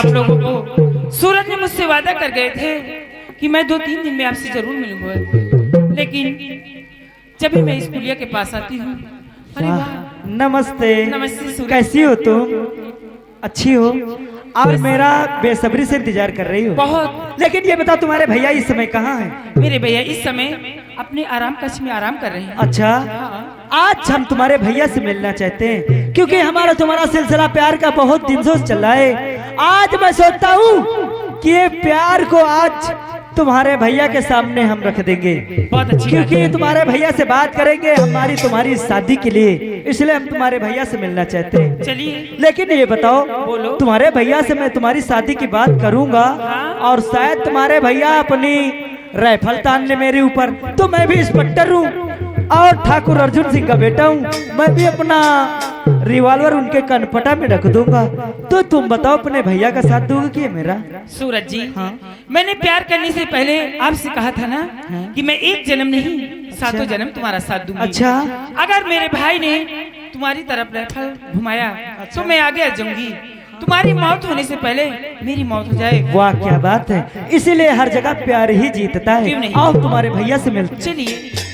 आप लोगों को सूरज ने मुझसे वादा कर गए थे कि मैं 2-3 दिन में आपसे जरूर मिलूंगा, लेकिन जब भी मैं इस पुलिया के पास आती हूँ, अरे वाह, नमस्ते। नमस्ते सूरज। कैसी हो तुम? अच्छी हो? और मेरा बेसब्री से इंतजार कर रही हो बहुत। लेकिन ये बताओ तुम्हारे भैया इस समय कहाँ हैं? मेरे भैया इस समय अपने आराम कक्ष में आराम कर रहे हैं। अच्छा, आज हम तुम्हारे भैया से मिलना चाहते हैं क्योंकि हमारा तुम्हारा सिलसिला प्यार का बहुत दिन से चल रहा है। आज मैं सोचता हूँ कि ये प्यार को आज तुम्हारे भैया के सामने हम रख देंगे। बहुत अच्छी क्योंकि तुम्हारे भैया से बात करेंगे हमारी तुम्हारी शादी के लिए, इसलिए हम तुम्हारे भैया से मिलना चाहते हैं। चलिए। लेकिन ये बताओ, बोलो। तुम्हारे भैया से मैं तुम्हारी शादी की बात करूंगा और शायद तुम्हारे भैया अपनी राइफल तान ले मेरे ऊपर, तो मैं भी इंस्पेक्टर हूँ और ठाकुर अर्जुन सिंह का बेटा हूँ, मैं भी अपना रिवॉल्वर उनके कनपटा में रख दूंगा। तो तुम बताओ अपने भैया का साथ दोगे कि मेरा? सूरज जी, मैंने प्यार करने से पहले आपसे कहा था ना कि मैं एक जन्म नहीं 7 जन्म तुम्हारा साथ दूंगी। अच्छा, अगर मेरे भाई ने तुम्हारी तरफ राइफल घुमाया तो मैं आगे आ जाऊंगी, तुम्हारी मौत होने से पहले मेरी मौत हो जाए। वाह क्या बात है, इसीलिए हर जगह प्यार ही जीतता क्यों है। नहीं? आओ तुम्हारे भैया से मिलते। चलिए।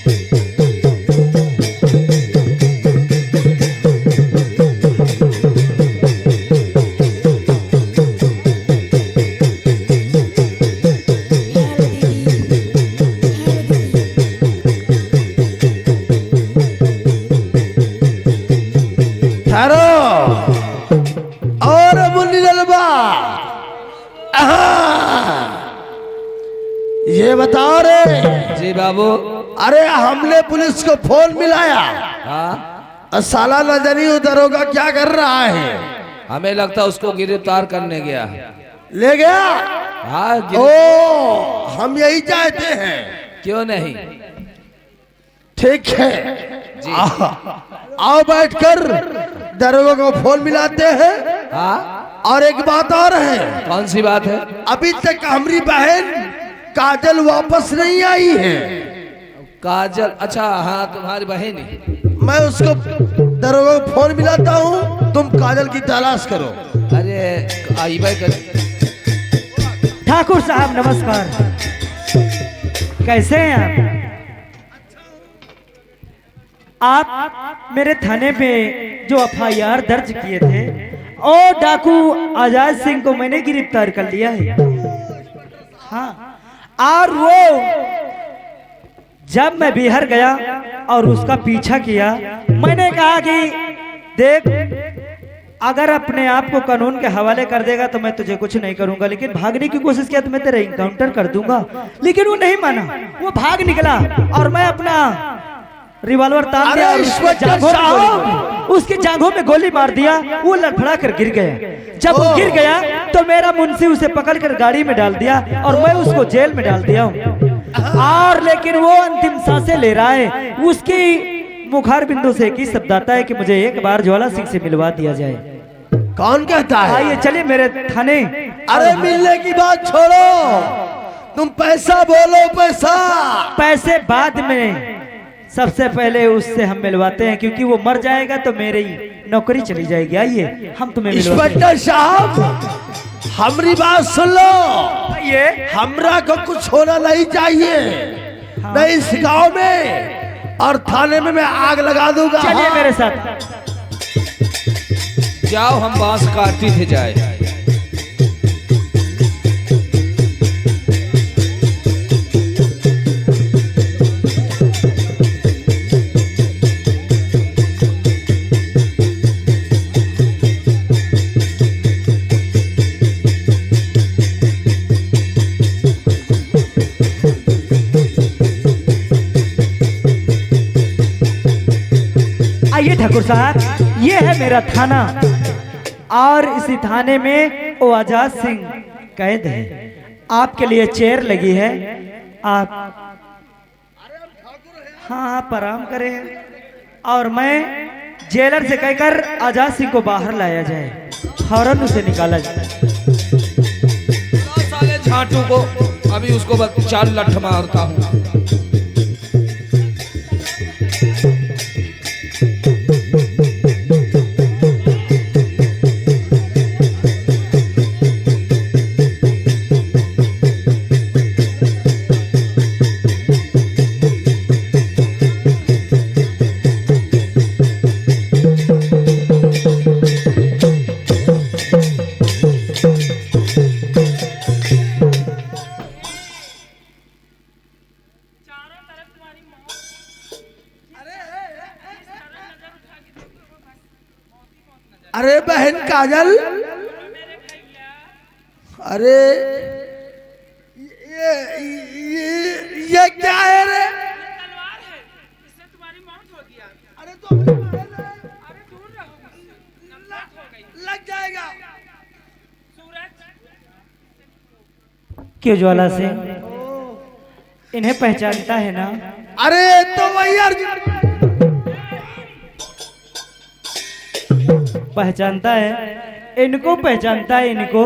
और मुन्नी ललबा, ये बताओ रे। जी बाबू। अरे हमने पुलिस को फोन मिलाया। हाँ, साला नजरी दरोगा क्या कर रहा है? हमें लगता उसको गिरफ्तार करने गया। ले गया? हाँ, ओ, हम यही चाहते हैं। क्यों नहीं? ठीक है, आओ बैठकर दरोगा को फोन मिलाते हैं। हाँ, और एक बात और है। कौन सी बात है? अभी तक हमारी बहन काजल वापस नहीं आई है। काजल? अच्छा, हाँ, तुम्हारी बहन ही। मैं उसको दरोगा को फोन मिलाता हूँ, तुम काजल की तलाश करो। अरे आई भाई कर। ठाकुर साहब नमस्कार, कैसे हैं आप मेरे थाने पे जो FIR दर्ज किए थे और डाकू आजाद सिंह को मैंने गिरफ्तार कर लिया है। हाँ, और वो जब मैं बिहार गया और उसका पीछा किया, मैंने कहा कि देख, अगर अपने आप को कानून के हवाले कर देगा तो मैं तुझे कुछ नहीं करूंगा, लेकिन भागने की कोशिश किया तो मैं तेरा इनकाउंटर कर दूंगा। लेकिन वो नहीं माना, वो भाग निकला और मैं अपना रिवॉल्वर तान दिया और उसकी जांघों में गोली मार दिया। वो लड़खड़ा कर गिर गया। जब वो गिर गया तो मेरा मुंशी उसे पकड़कर गाड़ी में डाल दिया और मैं उसको जेल में डाल दिया हूँ। और लेकिन वो अंतिम सांसें ले रहा है। उसकी मुखार बिंदु से एक ही शब्द आता है कि मुझे एक बार ज्वाला सिंह से मिलवा दिया जाए। कौन कहता है? आइए चलिए मेरे थाने। अरे मिलने की बात छोड़ो, तुम पैसा बोलो। पैसा पैसे बाद में, सबसे पहले उससे हम मिलवाते हैं क्योंकि वो मर जाएगा तो मेरी नौकरी चली जाएगी। आइए हम तुम्हें इंस्पेक्टर साहब, हमारी बात सुन लो। ये हमरा को कुछ होना नहीं चाहिए। मैं इस गांव में और थाने में मैं आग लगा दूंगा। चलिए मेरे साथ। जाओ, हम बांस काटते थे जाए। आइए ठाकुर साहब, ये है मेरा थाना और इसी थाने में वो आजाद सिंह कैद है। आपके लिए चेयर लगी है, आप हाँ आप आराम करें और मैं जेलर से कहकर आजाद सिंह को बाहर लाया जाए, फौरन उसे निकाला जाए। साले झाटू को अभी उसको बस 4 लठ मारता हूँ। अरे बहन काजल, अरे ये क्या है रे? तलवार है, इससे तुम्हारी मौत होगी आज। अरे तो अरे दूर रहो मुझसे, नफरत हो गई। लग जाएगा। सूरज, क्यों ज्वाला सिंह, इन्हें पहचानता है ना? अरे तो वही अर्जुन। पहचानता है, इनको पहचानता है, इनको।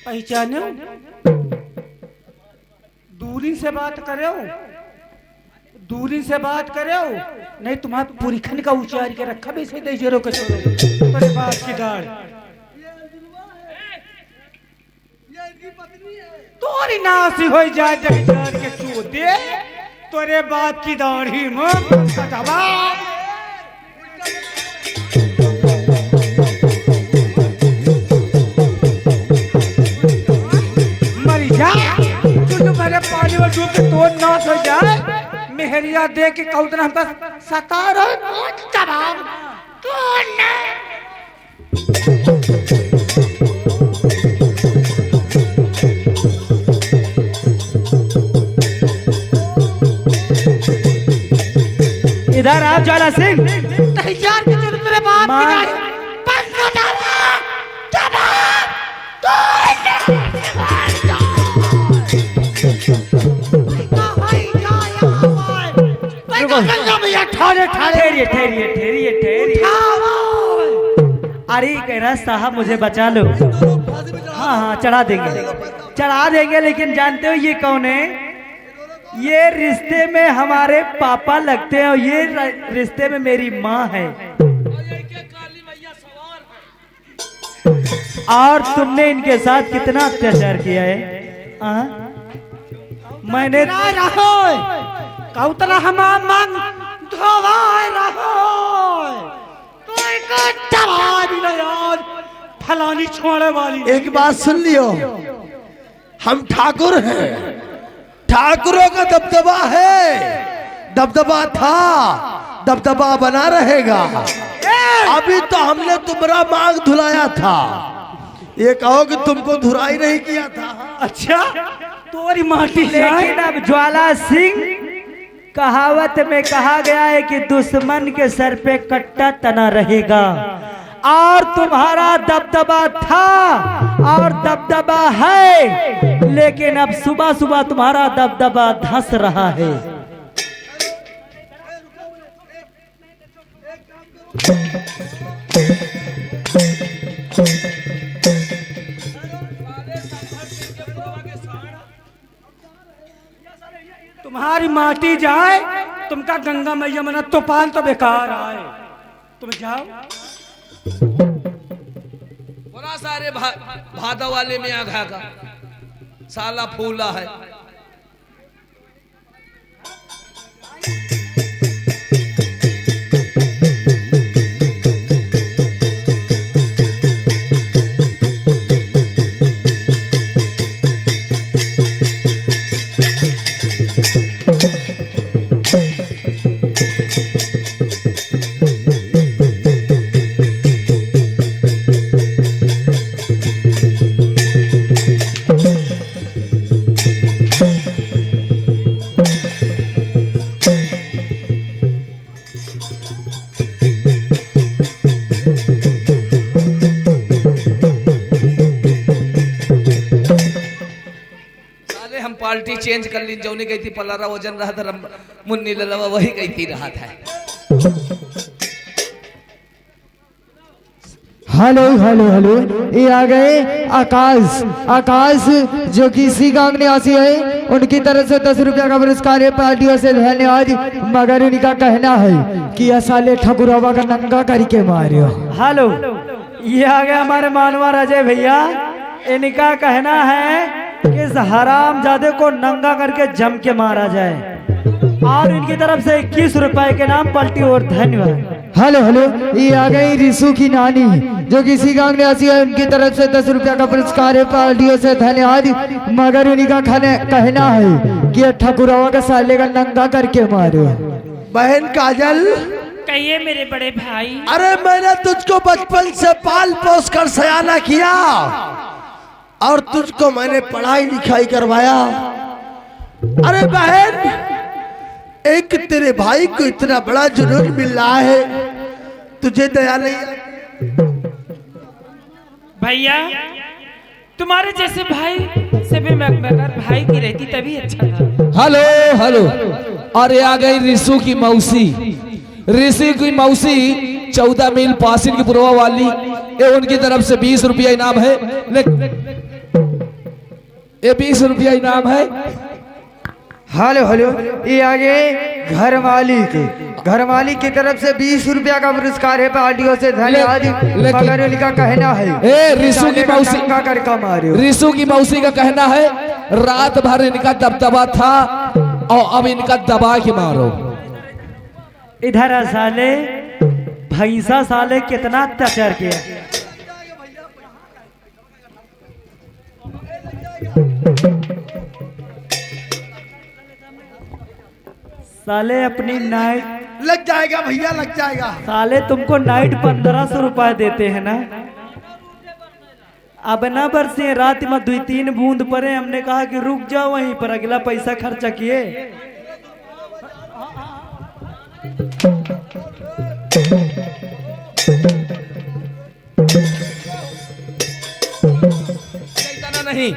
पहचानो, दूरी से बात करो, दूरी से बात करो, नहीं तुम्हारा पूरी खन का उचार के रखा भी से देजरो के छोड़ो तेरे बाप की दाढ़। तोरी नासी हो जाए जगदार के चूते, तोरे बाप की दाढ़ी में कटवा। मरी जा तू मेरे पानी में डूब के तो नाश हो जाए। मेहरिया दे के कौतना हमका सता रहे तबाम तू ना। इधर आप ज्वाला सिंह। तैयार के चल तेरे बाप की दाढ़ी बंद कर दबा ठहरिए ठहरिए ठहरिए ठहरिए। अरे कह रहा साहब मुझे बचा लो। हाँ हाँ चढ़ा देंगे, चढ़ा देंगे, लेकिन जानते हो ये कौन है? ये रिश्ते में हमारे पापा लगते हैं और ये रिश्ते में मेरी माँ है। और तुमने इनके साथ कितना अत्याचार किया है? मैंने कौतला हमार मन धोवाए रहो कोई को दबा भी ना यार फलानी छोड़े वाली। एक बात सुन लियो, हम ठाकुर हैं, ठाकुरों का दबदबा है, दबदबा था, दबदबा बना रहेगा। अभी तो हमने तुम्हारा मांग धुलाया था, ये कहो कि तुमको धुलाई नहीं किया था। अच्छा तोरी माटी लेकिन अब ज्वाला सिंह, कहावत में कहा गया है कि दुश्मन के सर पे कट्टा तना रहेगा, और तुम्हारा दबदबा था और दबदबा है, लेकिन अब सुबह सुबह तुम्हारा दबदबा धंस रहा है। तुम्हारी माटी जाए, तुमका गंगा मैया मना तूफान तो बेकार आए, तुम जाओ। बड़ा सारे भादा वाले में आघा का साला फूला है। पार्टी चेंज कर ली, जौनी गई थी पलारा वजन रहा था, मुन्नी ललवा वही गई थी रहा था। हेलो हेलो हेलो, ये आ गए आकाश। आकाश जो कि इसी गांव निवासी है, उनकी तरफ से 10 रुपया का पुरस्कार है, पार्टियों से धन्यवाद। मगर उनका कहना है कि यह साले ठकुरवा का नंगा करके मारियो। हेलो, ये आ गया हमारे मानवा अजय भैया। इनका कहना है कि इस हरामजादे को नंगा करके जम के मारा जाए, और इनकी तरफ से 21 रुपए के नाम पलटी और धन्यवाद। हेलो हेलो, ये आ गई रिसू की नानी जो किसी गांव निवासी है। उनकी तरफ से 10 रुपया का पुरस्कार है, पार्टियों से धन्यवाद। मगर उन्हीं का कहना है कि ठकुरवा का साले का नंगा करके मारो। बहन काजल, कहिए मेरे बड़े भाई। अरे मैंने तुझको बचपन से पाल पोस कर सयाना किया और तुझको मैंने पढ़ाई लिखाई करवाया। अरे बहन, एक तेरे भाई को इतना बड़ा जुनून मिल रहा है, तुझे दया नहीं? भैया, तुम्हारे जैसे भाई से भी मैं अगर भाई की रहती तभी अच्छा था। हेलो हेलो, अरे आ गई रिसू की मौसी। ऋषि की मौसी 14 मील पासिन की पुरवा वाली, ये उनकी तरफ से 20 रुपया इनाम है। ये 20 रुपया इनाम है। हेलो हेलो, ये आगे घर मालिक की तरफ से 20 रुपया का पुरस्कार है, पार्टियों से धन्यवाद। मगर उनका कहना है रिसू की मौसी करके मारो। रिसू की मौसी का कहना है रात भर इनका दबदबा था और अब इनका दबा के मारो। इधर आ साले, भैंसा साले कितना अत्याचार किया। साले अपनी नाइट लग जाएगा भैया, लग जाएगा। साले तुमको नाइट 1500 रुपए देते हैं ना। अब ना बरसे, रात में 2-3 बूंद पड़े, हमने कहा कि रुक जाओ वहीं पर, अगला पैसा खर्चा किए। नहीं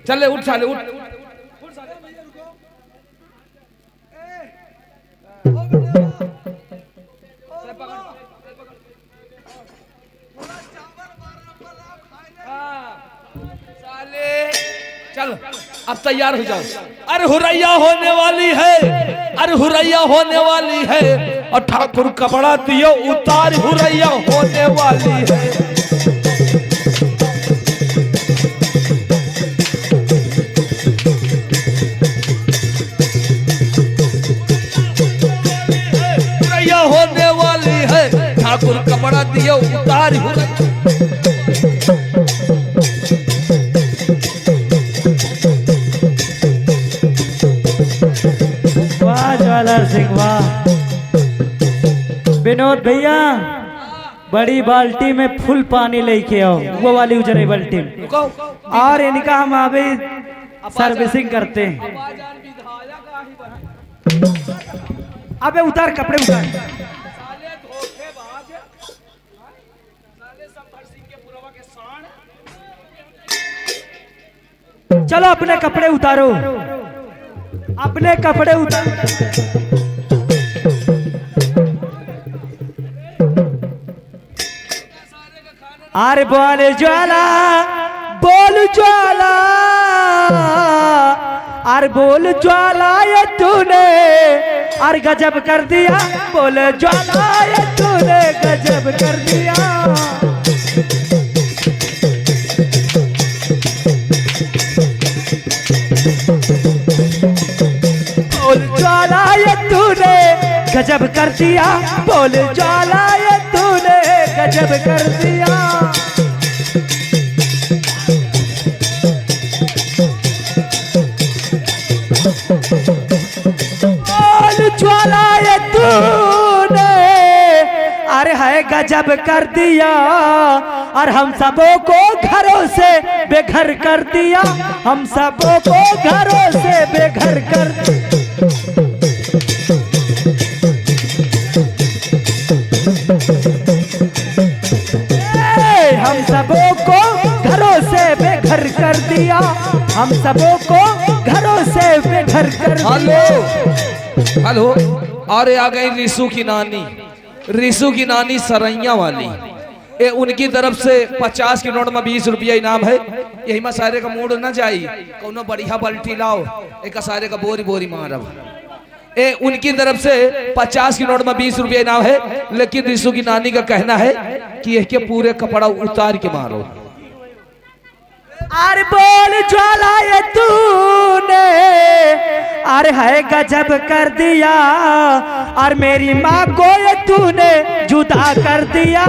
चले, उठ साले उठ। चल अब तैयार हो जाओ। अरे हुरैया होने वाली है, अरे हुरैया होने वाली है, और ठाकुर कपड़ा दियो उतार, हुरैया होने वाली है। हुरैया होने वाली है, ठाकुर कपड़ा दियो उतार, हुरैया। वाह ज्वाला सिंह वाह। विनोद भैया, बड़ी बाल्टी में फुल पानी लेके आओ, वो वाली उजरे बाल्टी में, और इनका हम अभी सर्विसिंग करते हैं। अबे उतार कपड़े उतार। चलो अपने कपड़े उतारो, अपने कपड़े उतारो। अरे बोल ज्वाला, बोल ज्वाला, अरे बोल ज्वाला ये तूने, अरे गजब कर दिया, बोल ज्वाला ये तूने गजब कर दिया। बोल ज्वाला ये तूने गजब कर दिया, बोल ज्वाला ये तूने गजब कर दिया। बोल ज्वाला ये तूने, अरे है गजब कर दिया, और हम सबों को घरों से बेघर कर दिया, हम सबों को घरों से बेघर कर दिया। हम सबों को घरों से बेघर कर दिया, हम सबों को घरों से बेघर कर दिया। हेलो हेलो, अरे आ गई रिसू की नानी। रिसू की नानी सरैया वाली, ये उनकी तरफ से 50 के नोट में 20 रुपया इनाम है। यही में सारे का मूड न जाई, कोनो बढ़िया बाल्टी लाओ, एक सारे का बोरी बोरी मारब। ए उनकी तरफ से 50 के नोट में 20 रुपया इनाम है, लेकिन रिसू की नानी का कहना है कि ये पूरे कपड़ा उतार के मारो। अरे बोल ज्वाला ये तूने, अरे है गजब कर दिया। और मेरी माँ को ये तूने जुदा कर दिया,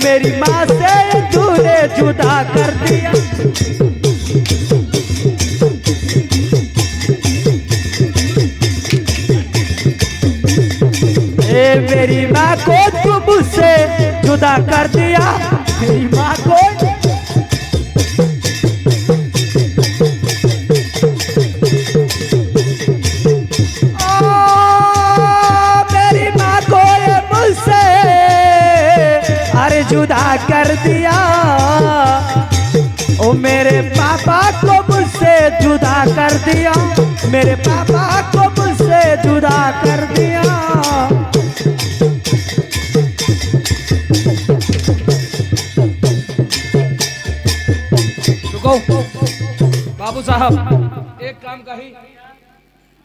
मेरी माँ से ये तूने जुदा कर दिया। मेरी माँ को तू मुझसे जुदा कर दिया, मेरी माँ को। मेरी माँ को ये मुझसे अरे जुदा कर दिया। ओ मेरे पापा को मुझसे जुदा कर दिया, मेरे पापा को मुझसे जुदा कर दिया। बाबू साहब एक काम कही,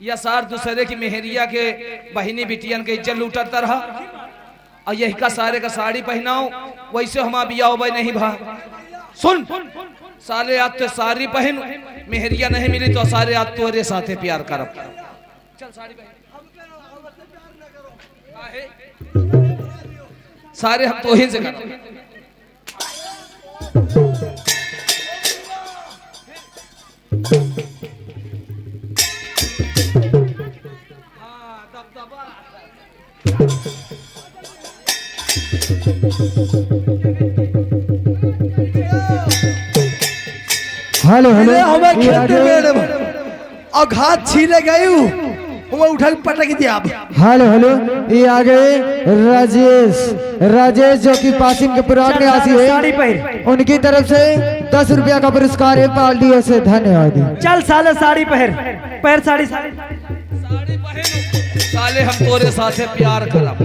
या सार दूसरे की मेहरिया के बहिनी बिटियन के इज्जत लूटता रहा, और यही का सारे का साड़ी पहनाओ, वैसे हम बिया हो नहीं भा। सुन साले आज तो साड़ी पहन, मेहरिया नहीं मिली तो सारे आज तोरे साथे प्यार करब। चल साड़ी पहन, सारे हम तो ही से कर। हेलो हेलो हमें ये खेलते आगे- मेरे और घात छीने गई हमें उठा के पटक दिया। हेलो हेलो ये आ गए राजेश, राजेश जो कि पासिम के पुराने निवासी साड़ी है, पहन, उनकी तरफ से 10 रुपया का पुरस्कार है। पार्टियों से धन्यवाद। चल साले साड़ी पहन, पहन साड़ी। साड़ी पहन, साले हम तोरे साथे प्यार करब।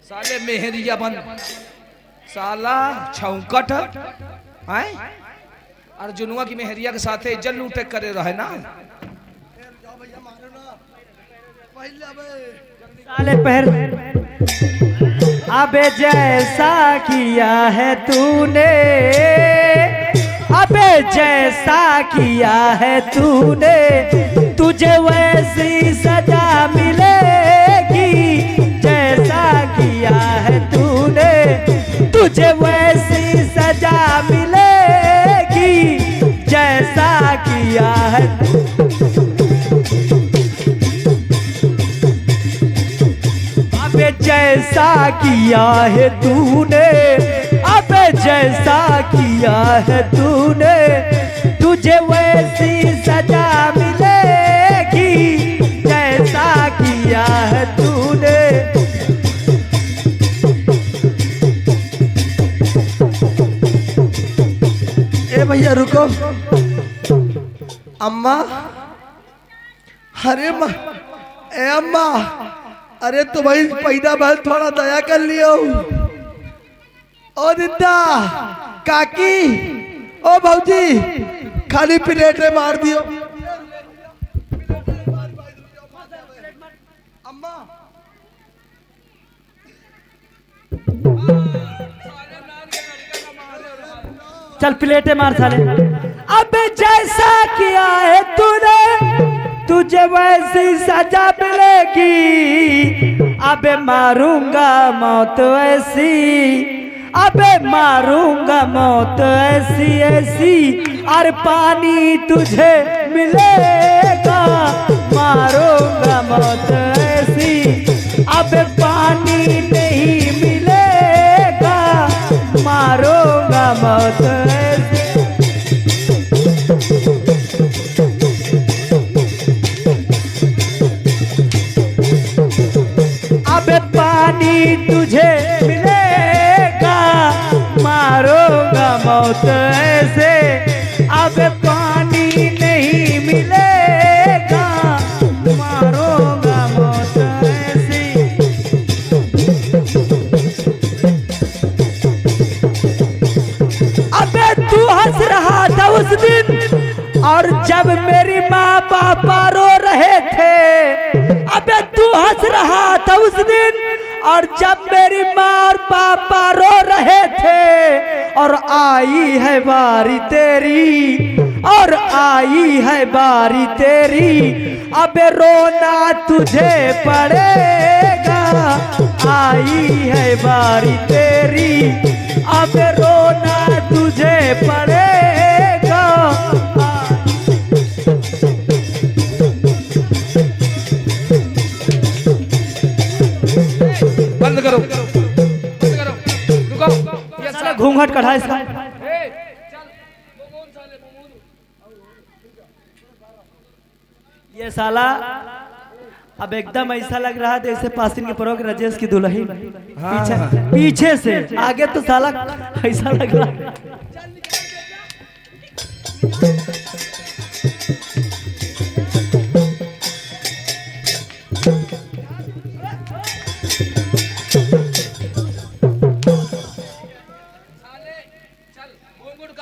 साले मेहरिया बन, साला छौकट है, अर्जुनुआ की मेहरिया के साथे इज्जत लूटे करे रहे ना। साले पहन। अबे जैसा किया है तूने, अबे जैसा किया है तूने, तुझे वैसी सजा मिलेगी। जैसा किया है तूने, तुझे वैसी सजा मिलेगी। जैसा किया है अबे जैसा किया है तूने, अबे जैसा किया है तूने, तुझे वैसी सजा मिलेगी। जैसा किया है तूने। ए भैया रुको, अम्मा, अरे माँ, ए अम्मा, अरे तुम्हारी पैदा बहन थोड़ा दया कर लियो। ओ दिद्दा, काकी, ओ भौजी, खाली प्लेट में मार दियो। अम्मा चल प्लेटे मार साले। अबे जैसा किया है तूने, तुझे वैसी सजा मिलेगी। अबे मारूंगा मौत ऐसी, अबे मारूंगा मौत ऐसी ऐसी, और पानी तुझे मिलेगा। मारूंगा मौत ऐसी, अबे पानी नहीं मिलेगा। मारूंगा मौत ऐसी। अबे पानी तुझे मिलेगा। मारूंगा मौत ऐसे, अबे पानी नहीं मिलेगा। मारूंगा मौत ऐसी। अबे तू हंस रहा था उस दिन, और जब मेरी माँ पापा रो रहे थे। अबे तू हंस रहा था उस दिन, और जब मेरी माँ और पापा रो रहे थे। और आई है बारी तेरी, और आई है बारी तेरी, अब रोना तुझे पड़ेगा। आई है बारी तेरी, अब रोना तुझे पड़ेगा। बंद करो, बंद करो, रुको। ये साला घूंघट कढ़ा इसका। ये साला अब एकदम ऐसा लग रहा है जैसे पासिन के परोग राजेश की दुल्हन पीछे पीछे से, आगे तो साला ऐसा लग रहा है।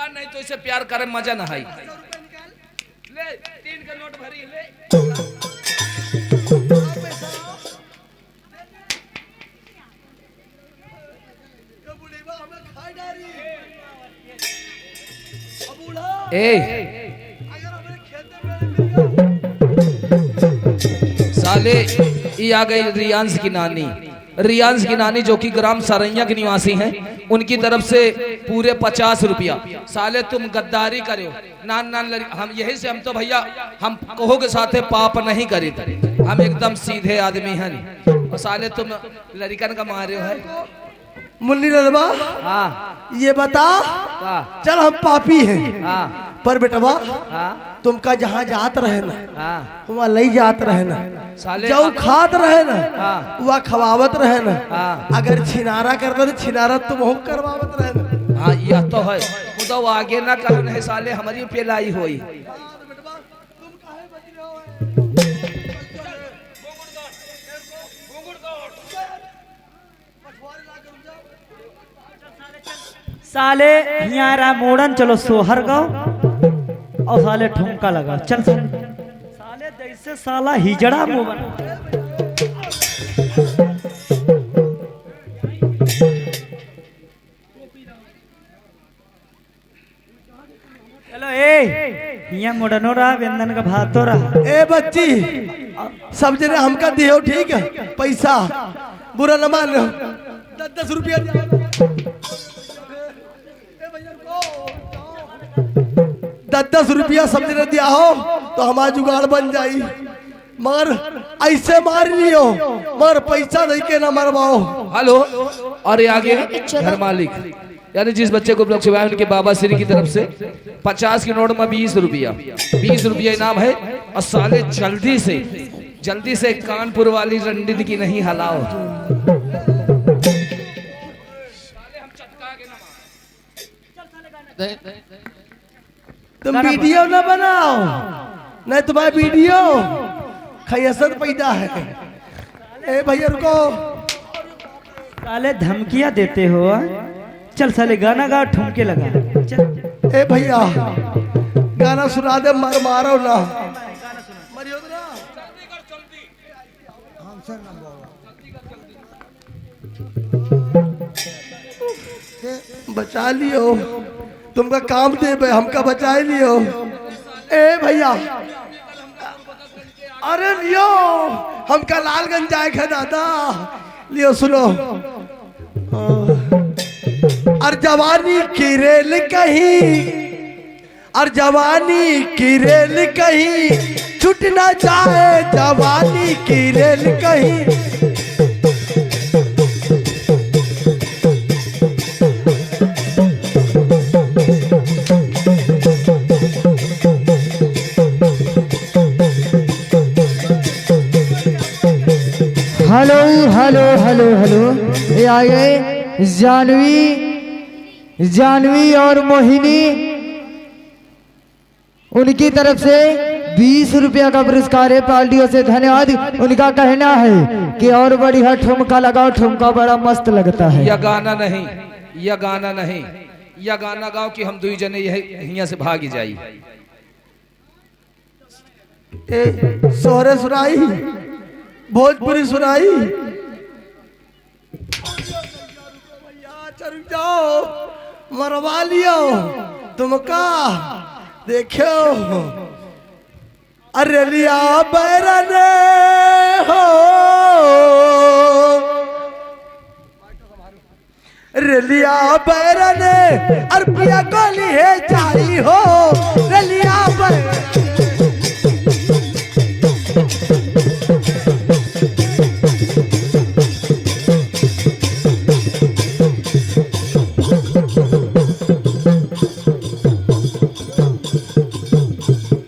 नहीं तो इसे प्यार करे मजा ना आई। ले 3 का नोट भरी ले। साले ये आ गई रियांश की नानी। रियांश की नानी जो कि ग्राम सरैया के निवासी हैं, उनकी तरफ से पूरे 50 रुपया। साले तुम गद्दारी करे हो, नान नान हम यही से हम तो भैया हम कहो के साथे पाप नहीं करे, हम एकदम सीधे आदमी हैं। और साले तुम लड़कन का मारे हो है। मुन्नी ललबा, हाँ ये बता, चल हम पापी हैं, हाँ पर बेटवा हाँ तुमका जहाँ जात रहे ना हाँ वहाँ लई जात रहे ना, साले जो खात रहे ना हाँ। वहाँ खवावत रहे ना। हाँ। अगर छिनारा करता तो छिनारा तुम हो करवावत रहे ना। हाँ यह तो है, वो तो आगे ना करो नहीं साले हमारी पेलाई होई। साले हियारा मोड़न चलो सोहर गाओ और साले ठुमका लगाओ। चल साले जैसे साला हिजड़ा मोबन। चलो हिया मोड़नो रहा, व्यंजन का भात तो रहा। ए बच्ची, सब जने हमका दियो ठीक है, पैसा बुरा न मान लो। 10 रुपया 10 रुपया सब जने दिया हो तो हमारा जुगाड़ बन जाई। मगर ऐसे मार लियो, मगर पैसा नहीं के ना मरवाओ। हेलो, और ये आगे घर मालिक यानी जिस बच्चे को बख्शवाया उनके बाबा श्री की तरफ से 50 के नोट में 20 रुपया, 20 रुपया इनाम है। और साले जल्दी से कानपुर वाली रंडित की नहीं हलाओ। तुम वीडियो ना बनाओ, नहीं तुम्हारा वीडियो खैसत पैदा है। ए भैया रुको, साले धमकियां देते हो। चल साले गाना गा, ठुमके लगा। चल ए भैया गाना सुना दे, मर मारो ना। मरियो तो ना। बचा लियो, तुमका काम दे भाई, हमका बचा लियो। ए भैया अरे लियो, हमका लालगंज जाए है दादा, लियो सुनो। और जवानी की रेल कहीं, और जवानी की रेल कहीं छूट ना जाए, जवानी की रेल कहीं। हेलो हेलो हेलो हेलो, ये आ गए जानवी और मोहिनी, उनकी तरफ से 20 रुपया का पुरस्कार है। पार्टियों से धन्यवाद। उनका कहना है कि और बढ़िया ठुमका लगाओ, ठुमका बड़ा मस्त लगता है। यह गाना नहीं, यह गाना नहीं, यह गाना गाओ कि हम दुई जने यहाँ से भागी जाई। सोहरे सुनाई, भोजपुरी सुनाई। चल जाओ, मरवा लियो तुमका देखो। अरे लिया बैरन हो रलिया बैरन अरबिया गोली है चारी हो रलिया बैरन।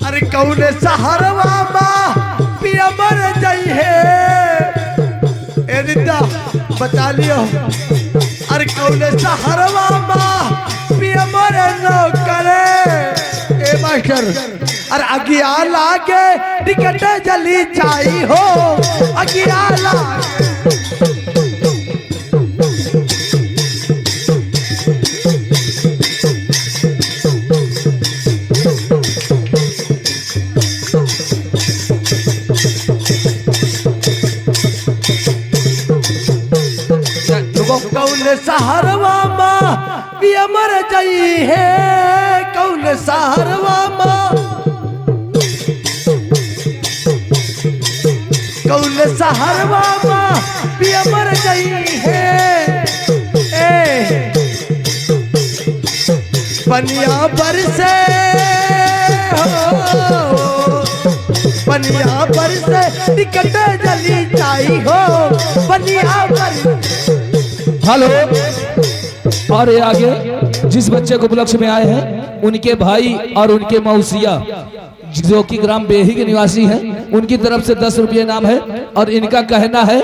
अरे कौन सहरवा माँ पिया मर जाई है ए दिदा बता लियो। अरे कौन सहरवा माँ पिया मर न करे ए मास्टर। अरे अगिया लागे टिकट जली चाही हो अगिया लागे। कौन सहरवा माँ पिया मर जाई है कौन सहरवा माँ। कौन सहरवा माँ पिया मर जाई है ए पनिया बरसे हो पनिया बरसे टिकट जली चाही हो पनिया बरसे। हेलो। और ये आगे जिस बच्चे को उपलक्ष्य में आए हैं उनके भाई और उनके मौसिया जो कि ग्राम बेही के निवासी हैं उनकी तरफ से 10 रुपये इनाम है। और इनका कहना है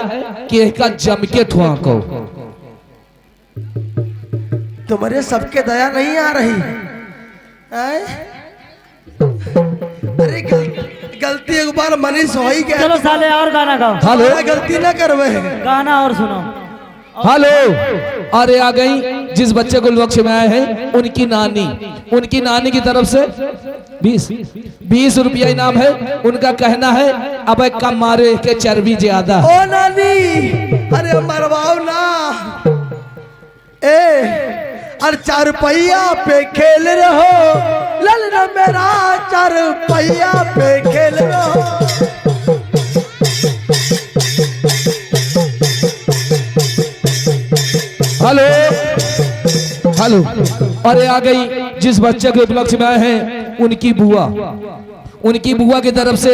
कि इसका जम के ठुआको। तुम्हारे सबके दया नहीं आ रही आए? अरे गलती एक बार मनीष हो ही गया। चलो साले और गाना गाओ। हेलो। गलती ना करवे गाना और सुनो। हेलो। अरे आ गई जिस बच्चे को लक्ष्य में आए हैं उनकी नानी की तरफ से 20 रुपया इनाम है। उनका कहना है अब एक कम मारे के चर्बी ज्यादा। ओ नानी अरे मरवाओ ना ए अरे 4 पहिया पे खेल रहो ललना मेरा 4 पहिया पे खेल रहो। हेलो। हेलो। अरे आ गई जिस बच्चे के उपलक्ष्य में आए हैं उनकी बुआ की तरफ से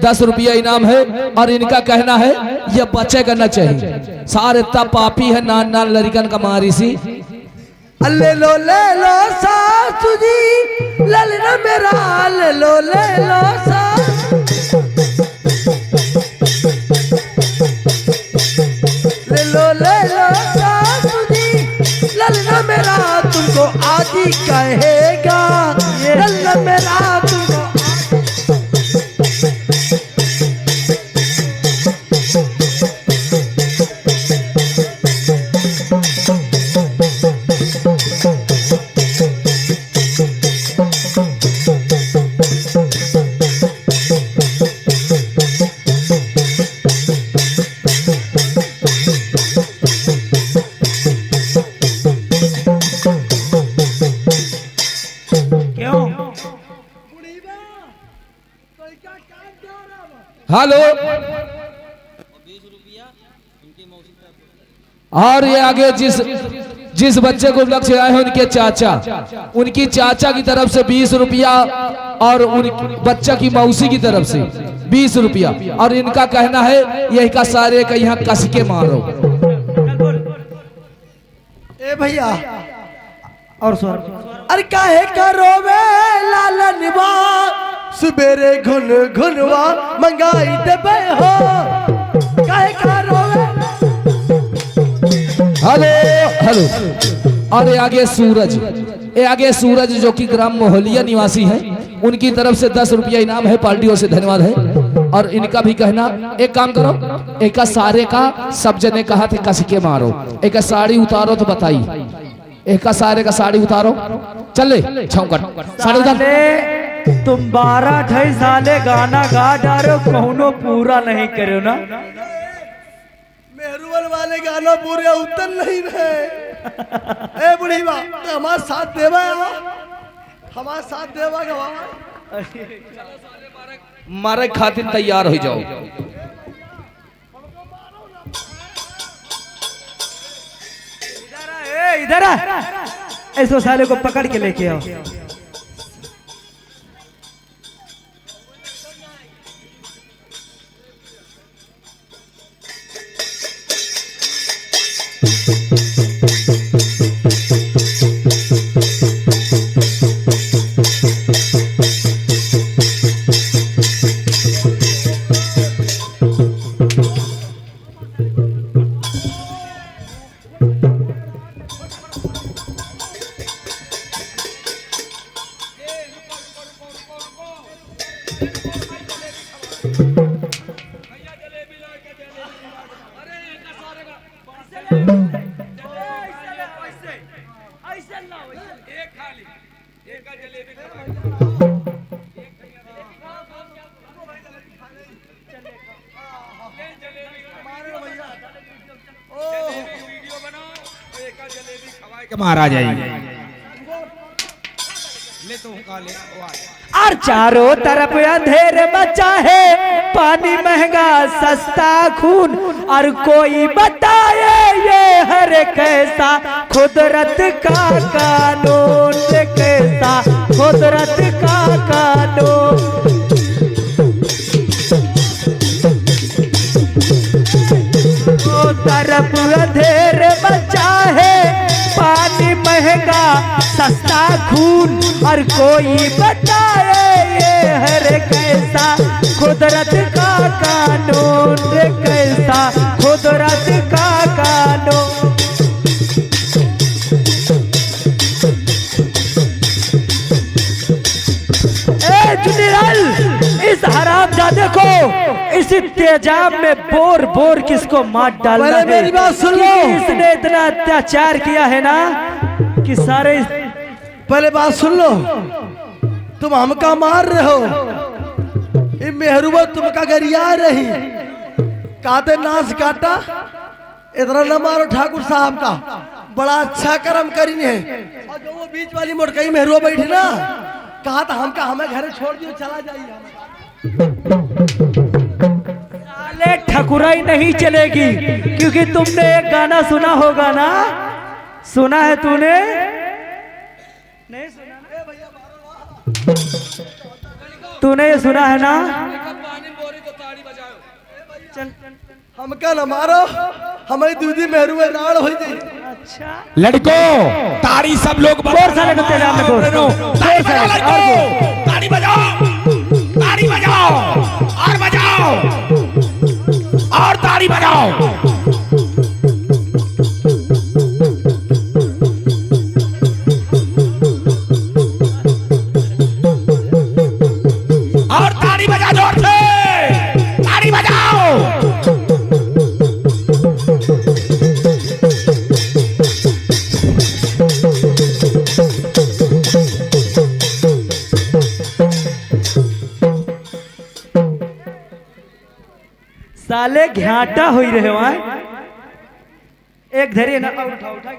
10 रुपया इनाम है। और इनका कहना है यह बच्चे करना चाहिए सारे इतना पापी है नान लड़कन का मारी सी। ले लो सासू जी ललना मेरा ले लो सासू ले लो सासू जी ललना मेरा तुमको आदि कहेगा ललना मेरा तुमको। हेलो। और ये आगे जिस बच्चे को लक्ष्य आए हैं उनकी चाचा की तरफ से 20 रुपया और उन बच्चा की मौसी की तरफ से 20 रुपया। और इनका कहना है यही का सारे का यहाँ कस के मारो। ए भैया और सुन। अरे काहे करो वे लालनवा सुबेरे घुनवा मंगाई देबे हो काहे करो वे। हेलो। और आगे सूरज जो कि ग्राम मोहलिया निवासी हैं उनकी तरफ से 10 रुपया इनाम है। पार्टियों से धन्यवाद है। और इनका भी कहना एक काम करो एक सारे का सब जने कहा थे कस के मारो एक साड़ी उतारो तो बताई एक सारे का साड़ी उतारो चले छौकट साड़ी उतार। तुम 12 साले गाना गा डारो कौनो पूरा नहीं करो ना। मेहरुवन वाले गाना पूरे उतर नहीं रहे। ए बुढ़ी बा हमारा साथ देवा, हमारा साथ देवा गवा मारे खातिर तैयार हो जाओ। इधर आ, ऐसो साले को पकड़ के लेके आओ। मारा जाएगी। और चारों तरफ अंधेर मचा है, पानी महंगा सस्ता खून, और कोई बताए ये हर कैसा कुदरत का कानून, कैसा कुदरत का कानून। चारों तरफ अंधेर मचा है, पानी महंगा सस्ता खून, और कोई बताए ये हर कैसा कुदरत का कानून, कैसा कुदरत का कानून। इस हरामजादे को इस तेजाब में बोर बोर किसको मार डालना है। मेरी बात सुन लो, इसने इतना अत्याचार किया है ना कि सारे। पहले बात सुन लो, तुम हमका मार रहे हो, ये मेहरुबा तुमका गरिया रही, काते नाश काटा, इतना न मारो ठाकुर साहब का, बड़ा अच्छा कर्म करी है। और जो वो बीच वाली मोटकई मेहरुआ बैठी ना, कहा था हमका हमें घर छोड़ दियो चला जाइए। साले ठकुराई नहीं चलेगी, क्योंकि तुमने एक गाना सुना होगा ना, सुना है तूने? नहीं सुना? तूने ये सुना है ना? चल हमका न मारो, हमारी दूधी मेहरुआ राड़ हो जाए। अच्छा लड़को ताड़ी सब लोग बोर साले को तेजाब में बोर। ताड़ी बजाओ, ताड़ी बजाओ, और बजाओ, और ताड़ी बजाओ। और ताड़ी बजा जोर से, ताड़ी बजाओ। साले घाटा हो रहे वहां एक धैर्य ना उठा उठा।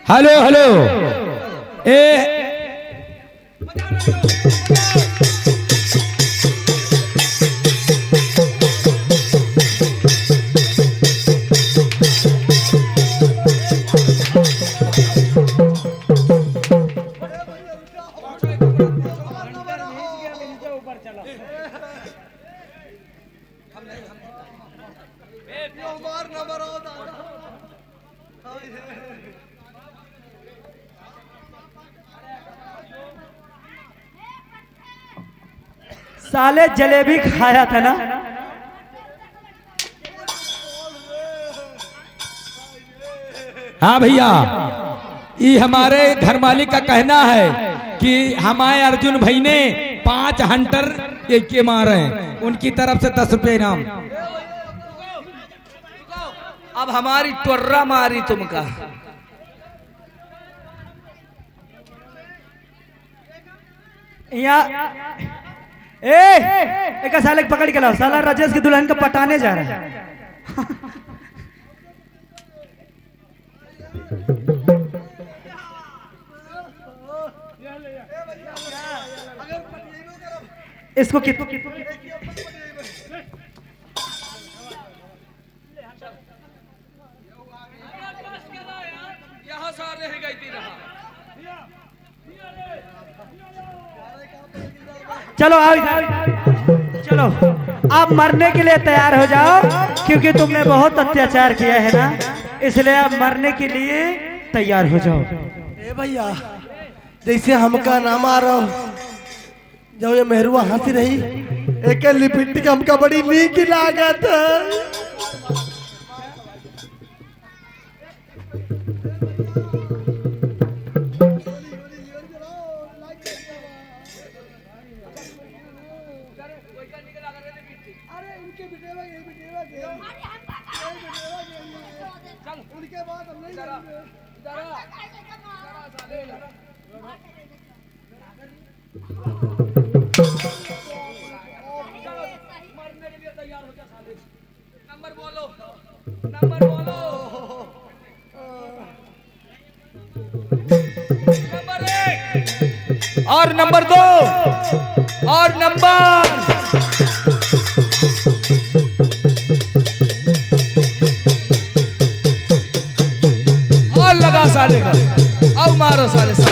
हेलो हेलो ए साले जलेबी खाया था ना। हाँ भैया, ये हमारे घर मालिक का कहना है कि हमारे अर्जुन भाई ने 5 हंटर के मारे हैं, उनकी तरफ से 10 रुपए इनाम। अब हमारी टोर्रा मारी तुमका। एक साले को पकड़ के लाओ, साला राजेश की दुल्हन को पटाने जा रहा है। इसको यहाँ सारे ही गई रहा। चलो आओ, चलो आप मरने के लिए तैयार हो जाओ, क्योंकि तुमने बहुत अत्याचार किया है ना, इसलिए आप मरने के लिए तैयार हो जाओ। ए भैया, जैसे हमका नाम आ रहा जब ये मेहरुआ हंसी रही, एक लिपस्टिक हमका बड़ी नीक लागत है। नंबर बोलो, नंबर बोलो। नंबर 1 और नंबर 2 और नंबर और लगा साले का, अब मारो साले साले।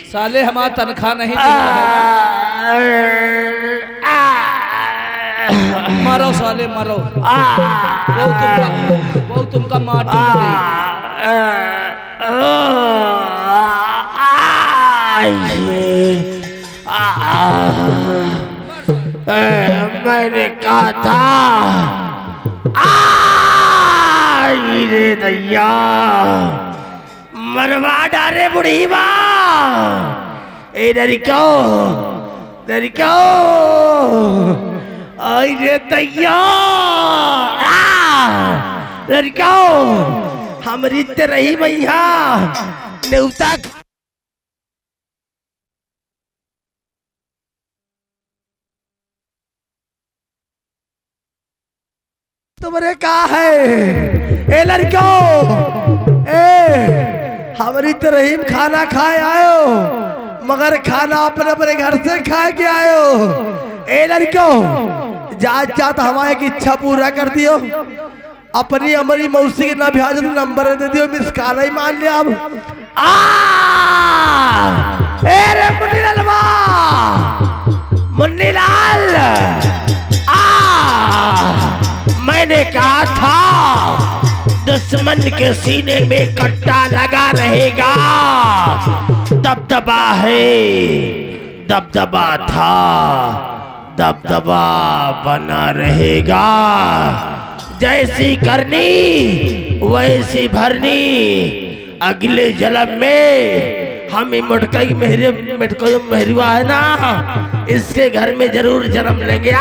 साले हमारा तनख्वाह नहीं मरो साले मरो, वो तुमका माटी मैंने कहा था रे दैया मरवा डारे बुढ़ी माँ। इधर क्यों आई रे दैया, इधर क्यों हमारी रही भैया नेवता। तुम्हारे कहा है ए लड़कों, हमारी तरह खाना खाए आयो, मगर खाना अपने अपने घर से खा के आयो। ए लड़कों, जात हमारे की इच्छा पूरा कर दियो, अपनी हमारी मौसी के ना भेज नंबर दे दियो, मिस काला ही मान लिया। अब रे मुन्नीलाल, मैंने कहा था दुश्मन के सीने में कट्टा लगा रहेगा। दबदबा है, दबदबा था, दबदबा बना रहेगा। जैसी करनी वैसी भरनी, अगले जन्म में हम मटकई मेहरुआ है ना, इसके घर में जरूर जन्म लेंगे।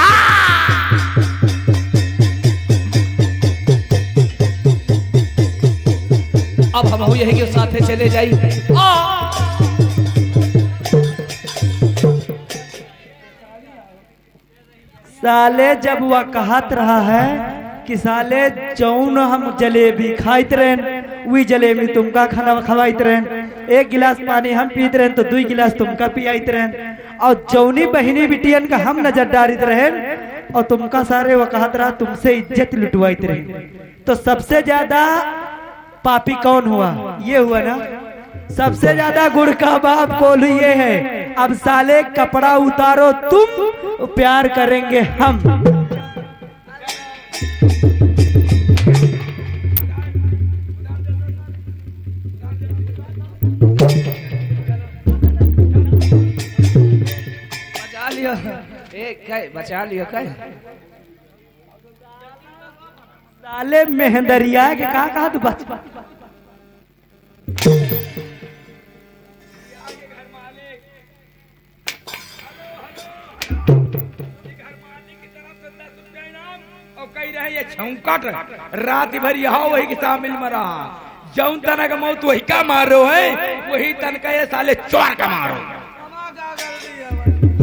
अब हम यही के साथ चले जाई। साले जब वह कहत रहा है कि साले जौन हम जलेबी खाइत रहें, वही जलेबी तुमका खाना खवाइत रहें, एक गिलास पानी हम पीत रहें तो 2 गिलास तुमका पियाइत रहें, और जौनी बहिनी बिटियन का हम नजर डारित रहें और तुमका सारे वह कहत रहा तुमसे इज्जत लुटवाइत रहें। तो सबसे ज्यादा पापी कौन हुआ? ये हुआ ना। सबसे ज्यादा गुड़ का बाप कोल्हू ये है। अब साले कपड़ा उतारो तुम, प्यार करेंगे हम। मजा लिया। बचा लियो कह साले मेहंदरिया के कहा तू बच कही रहे ये छौकट रात भर यहाँ वही के शामिल मरा जौन तना का मौत वही का मारो है वही तन का ये साले चोर का मारो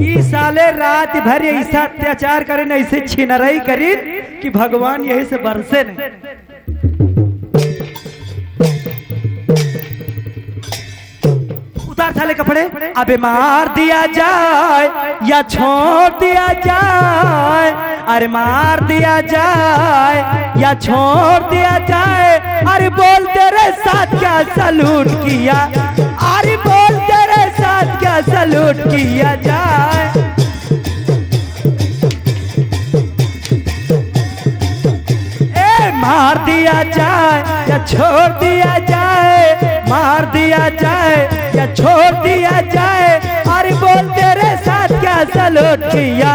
ई साले रात भर ऐसा अत्याचार करे न ऐसे छिनराई करी कि भगवान यही से बरसे नहीं। उतार साले कपड़े अबे मार दिया जाए या छोड़ दिया जाए, अरे मार दिया जाए या छोड़ दिया जाए, अरे बोल तेरे साथ क्या सलूट किया, अरे बोल तेरे साथ क्या सलूट किया जाए। मार दिया जाए या छोड़ दिया जाए, मार दिया जाए या छोड़ दिया जाए, अरे बोल तेरे साथ क्या सलूट किया,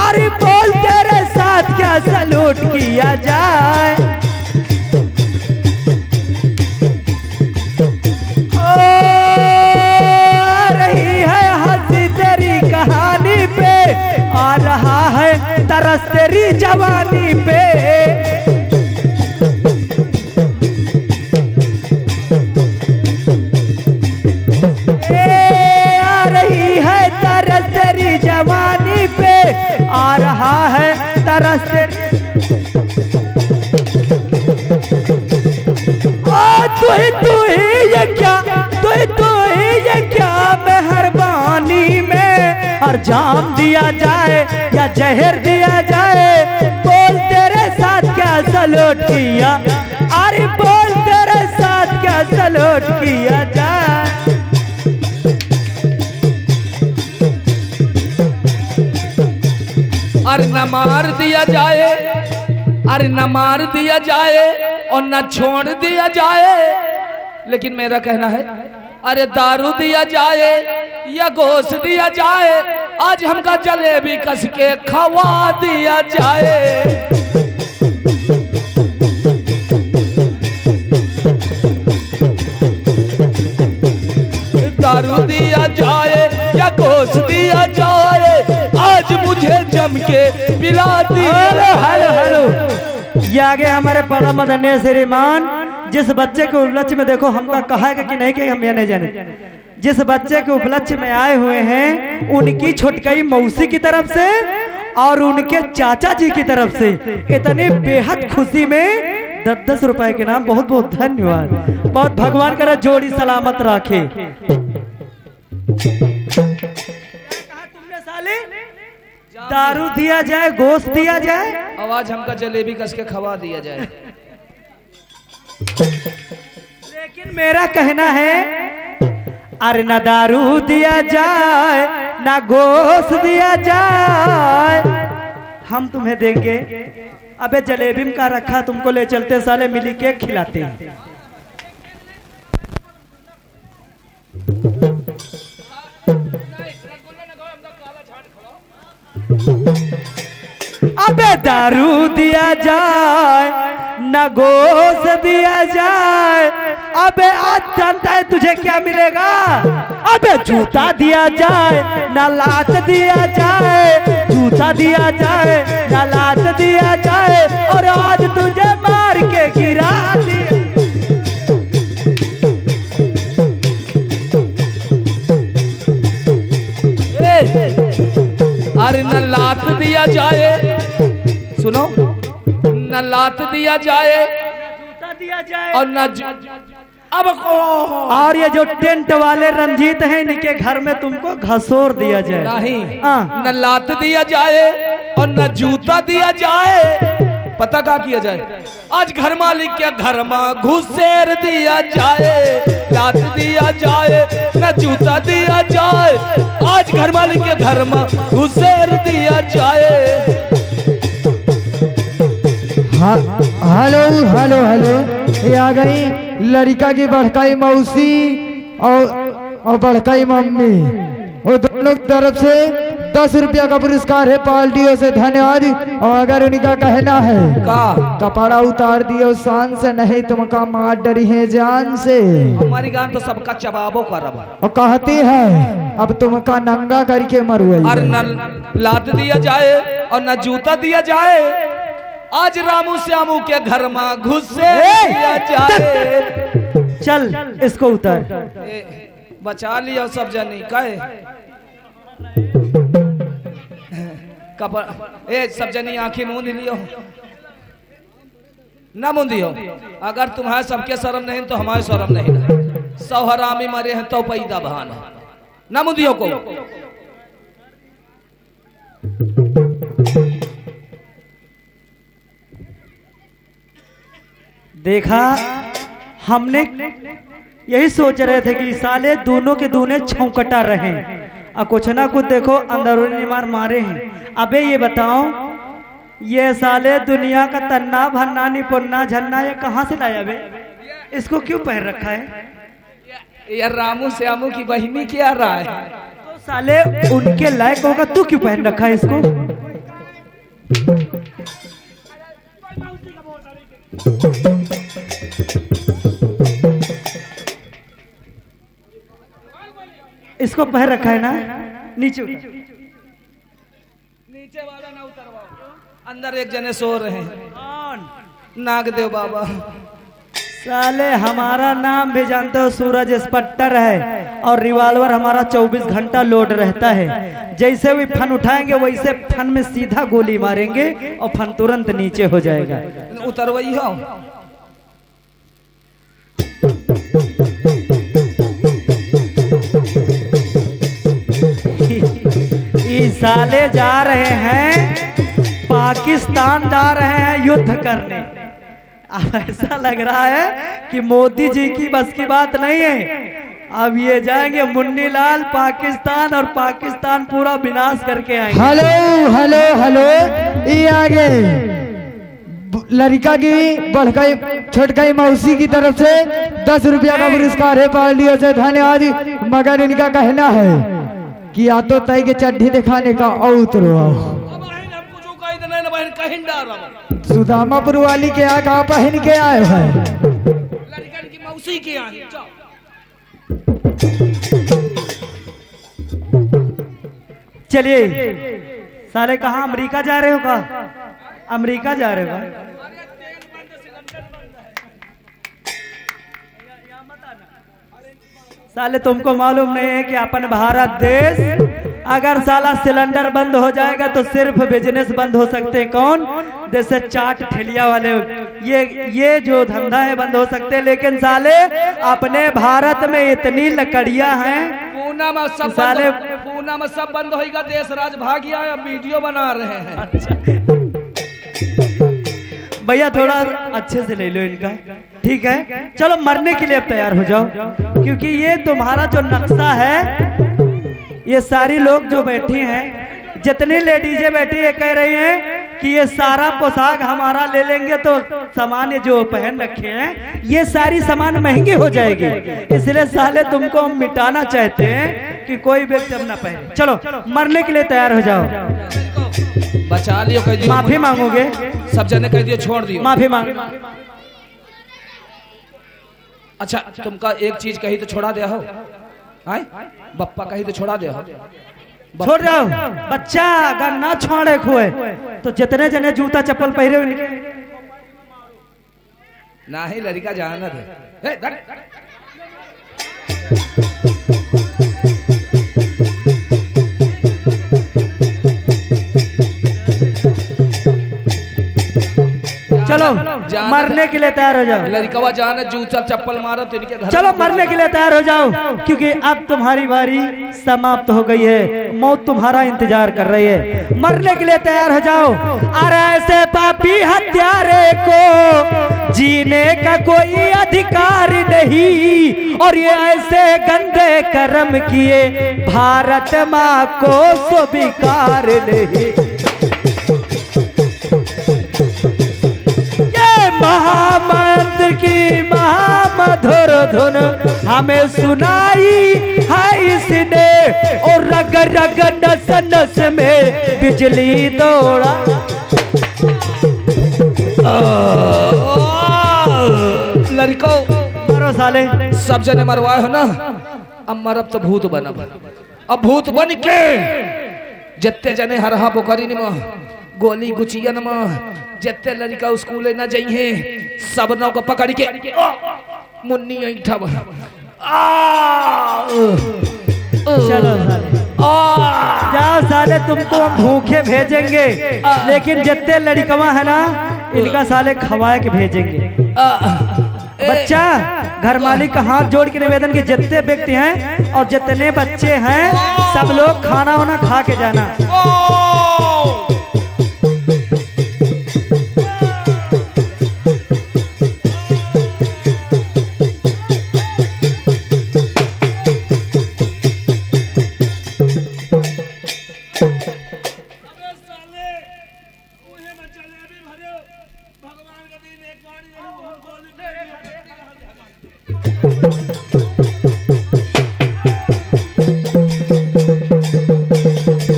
अरे बोल तेरे साथ क्या सलूट किया जाए। ओ रही है हंसी तेरी कहानी पे, आ रहा है तरस तेरी जवानी पे, जवानी पे आ रहा है तरस तू ही ये क्या, तू ही ये क्या मेहरबानी में, और जाम दिया जाए या जहर दिया जाए, बोल तेरे साथ क्या सलूट किया, अरे बोल तेरे साथ क्या सलूट किया जाए। अरे न मार दिया जाए, अरे न मार दिया जाए और न छोड़ दिया जाए, लेकिन मेरा कहना है अरे दारू दिया जाए या गोश्त दिया जाए, आज हमका जलेबी कस के खवा दिया जाए। दारू दिया जाए या गोश्त दिया जाए, आज मुझे जम के पिला दिया। हेलो हेलो ये आगे हमारे परम आदरणीय श्रीमान, जिस बच्चे के उपलक्ष्य में देखो हमका कहा है कि नहीं कि हम ये नहीं जाने, जिस बच्चे के उपलक्ष्य में आए हुए हैं उनकी छुटकई मौसी की तरफ से और उनके चाचा जी की तरफ से इतनी बेहद खुशी में 10-10 रुपए के नाम बहुत बहुत धन्यवाद। बहुत भगवान करा जोड़ी सलामत रखे। तुमने साले दारू दिया जाए, गोश्त दिया जाए, आवाज हमका जलेबी कस के खवा दिया जाए। लेकिन मेरा कहना है अरे ना दारू दिया जाए ना गोश्त दिया जाए, हम तुम्हें देंगे। अबे जलेबी का रखा तुमको ले चलते साले मिली के खिलाते हैं। अबे दारू दिया जाए न गोश्त दिया जाए, अबे आज जानता है तुझे क्या मिलेगा, अबे जूता दिया जाए न लात दिया जाए, जूता दिया जाए न लात दिया जाए, और आज तुझे मार के गिरा दिया। अरे न लात दिया जाए, सुनो, न लात दिया जाए, जूता दिया जाए, और न अब और ये जो टेंट वाले रंजीत हैं इनके घर में तुमको घसोर दिया जाए। नहीं, हाँ। न लात दिया जाए और न जूता दिया जाए, पता क्या किया जाए, आज घर मालिक के घर में घुसेर दिया जाए, लात दिया जाए न जूता दिया जाए, आज घर मालिक के घर में घुसेर दिया जाए। हेलो हेलो हेलो ये आ गई लड़का की बड़काई मौसी और बड़काई मम्मी, वो दोनों तरफ से 10 रुपया का पुरस्कार है पार्टियों से धन्यवाद। और अगर उनका कहना है का कपड़ा उतार दियो शान से, नहीं तुमका मार डरी है जान से। हमारी गान तो सबका चबाबो करब और कहती है अब तुमका नंगा करके मरुआ। और न लात दिया जाए और न जूता दिया जाए, आज रामू श्यामू के घर में घुसे दिया जाए। चल इसको उतार। बचा लिया सब जनी कहे कपड़ा ए सब जनी आंखें मूंद लियो ना मूंदियो। अगर तुम्हारे सबके शर्म नहीं तो हमारे शर्म नहीं ना। सौ हरामी मरे हैं तो पैदा बहाना ना मूंदियो को। देखा, हमने यही सोच रहे थे कि साले दोनों के दूने छौकटा रहे, और कुछ ना कुछ देखो अंदरूनी मार मारे हैं। अबे ये बताओ, ये साले दुनिया का तन्ना भन्ना निपुन्ना झन्ना ये कहाँ से लाया बे? इसको क्यों पहन रखा है? यार रामू श्यामू की बहिनी क्या रहा है? तो साले उनके लायक होगा, तू क्यों पहन रखा है इसको? इसको पहन रखा है ना, नीचे वाला ना उतरवाओ। अंदर एक जने सो रहे हैं, नागदेव बाबा। साले हमारा नाम भी जानते हो, सूरज स्पट्टर है, और रिवॉल्वर हमारा 24 घंटा लोड रहता है। जैसे भी फन उठाएंगे वैसे फन में सीधा गोली मारेंगे और फन तुरंत नीचे हो जाएगा। उतरवाई हो। ये साले जा रहे हैं पाकिस्तान, जा रहे हैं युद्ध करने। अब ऐसा लग रहा है कि मोदी जी की बस की बात नहीं है। अब ये जाएंगे मुन्नी लाल पाकिस्तान, और पाकिस्तान पूरा विनाश करके आएंगे। हेलो हेलो हेलो, ये आगे लड़का की बढ़कई छोटकई मौसी की तरफ से 10 रुपया का पुरस्कार है पार्टियों से धन्यवाद। मगर इनका कहना है कि या तो तय के चड्ढी दिखाने का और उतरो। सुदामापुर वाली के यहाँ कहाँ पहन के आए हैं? लड़कन की मौसी के यहाँ। चलिए साले कहाँ, अमेरिका जा रहे हो का? अमेरिका जा रहे हो? साले तुमको मालूम नहीं है कि अपन भारत देश अगर साला सिलेंडर बंद हो जाएगा तो सिर्फ बिजनेस बंद हो सकते हैं। कौन? जैसे चाट ठेलिया वाले, ये जो धंधा है बंद हो सकते हैं, लेकिन साले अपने भारत में इतनी लकड़ियां हैं। पूना में सब साले पूना में सब बंद होगा, देश राज भाग गया, वीडियो बना रहे हैं। भैया थोड़ा अच्छे से ले लो इनका, ठीक है? चलो मरने के लिए अब तैयार हो जाओ, क्योंकि ये तुम्हारा जो नक्शा है, ये सारी लोग जो बैठी हैं, जितनी लेडीजें बैठी है, कह रही हैं कि ये सारा पोशाक हमारा ले लेंगे तो सामान जो पहन रखे हैं ये सारी सामान महंगी हो जाएगी। इसलिए साले तुमको हम मिटाना चाहते हैं कि कोई व्यक्ति अब ना पहने। चलो मरने के लिए तैयार हो जाओ। बचा लियो, कह दियो माफी मांगोगे? सब जने कह दियो छोड़ दियो। माफी मांग। अच्छा तुमका एक चीज कही तो छोड़ा दे हो, आए बप्पा कही तो छोड़ा दे हो। छोड़ जाओ बच्चा, अगर ना छोड़े खुए तो जितने जने जूता चप्पल पहरे हुए ना ही लड़का जाना थे। चलो मरने के लिए तैयार हो जाओ। लड़कवा जाना जूता चप्पल मारो तो इनके घर। चलो मरने के लिए तैयार हो जाओ, क्योंकि अब तुम्हारी बारी समाप्त हो गई है। मौत तुम्हारा इंतजार कर रही है। मरने के लिए तैयार हो जाओ। अरे ऐसे पापी हत्यारे को जीने का कोई अधिकार नहीं, और ये ऐसे गंदे कर्म किए भारत माँ को स्वीकार नहीं। महामंत्र की महामधुर धुन हमें सुनाई है इसने और रग रग नस नस में बिजली दौड़ा। लड़को मारो साले। सब जने मरवाए हो ना, अब मरब तो भूत बनब। अब भूत बन के जत्ते जने हरहा पोखरी में गोली गुचियन में जत्ते लड़का स्कूल न जाइए सबनों को पकड़ के मुन्नी ऐठब। चलो साले जाओ साले, तुमको हम भूखे भेजेंगे, लेकिन जितने लड़कवा है ना इनका साले खवाए के भेजेंगे। बच्चा घर मालिक का हाथ जोड़ के निवेदन के जितने व्यक्ति हैं और जितने बच्चे हैं सब लोग खाना वाना खा के जाना।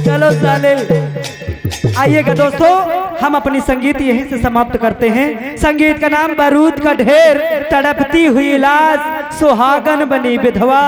चलो साले आइएगा दोस्तों, हम अपनी संगीत यहीं से समाप्त करते हैं। संगीत का नाम बारूद का ढेर, तड़पती हुई लाश, सुहागन बनी विधवा,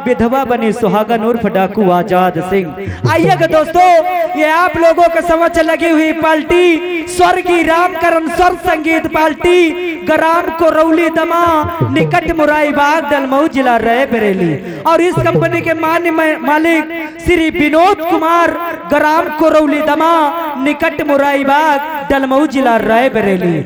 विधवा बनी सुहागन उर्फ डाकू आजाद सिंह। आइएगा दोस्तों, ये आप लोगों के समझ लगी हुई पार्टी स्वर्गीय रामकरण स्वर संगीत पार्टी, ग्राम कोरौली दमा, निकट मुराईबाग, दलमऊ जिला रायबरेली। और इस कंपनी के मान्य मालिक श्री विनोद कुमार, ग्राम कोरौली दमा, निकट मुराईबाग, दलमऊ जिला रायबरेली।